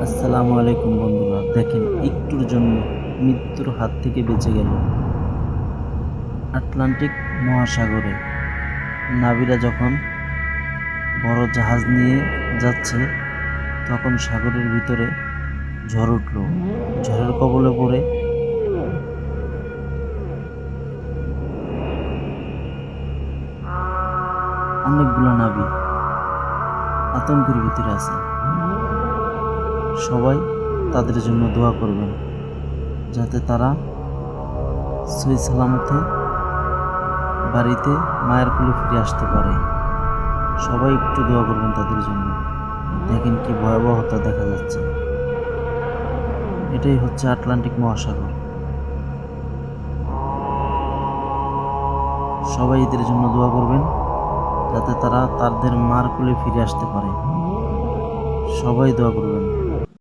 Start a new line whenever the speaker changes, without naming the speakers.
আসসালামু আলাইকুম বন্ধুরা, দেখেন একটুর জন্য মৃত্যুর হাত থেকে বেঁচে গেল। আটলান্টিক মহাসাগরে নাবিরা যখন বড় জাহাজ নিয়ে যাচ্ছে, তখন সাগরের ভিতরে ঝড় উঠল। ঝড়ের কবলে পড়ে অনেকগুলো নাবিক আতঙ্কের ভিতরে আছে। সবাই তাদের জন্য দোয়া করবেন, যাতে তারা সহি সালামতে বাড়িতে মায়ের কোলে ফিরে আসতে পারে। সবাই একটু দোয়া করবেন তাদের জন্য। দেখেন কি ভয়াবহতা দেখা যাচ্ছে। এটাই হচ্ছে আটলান্টিক মহাসাগর। সবাই এদের জন্য দোয়া করবেন, যাতে তারা তাদের মার কোলে ফিরে আসতে পারে। সবাই দোয়া করবেন।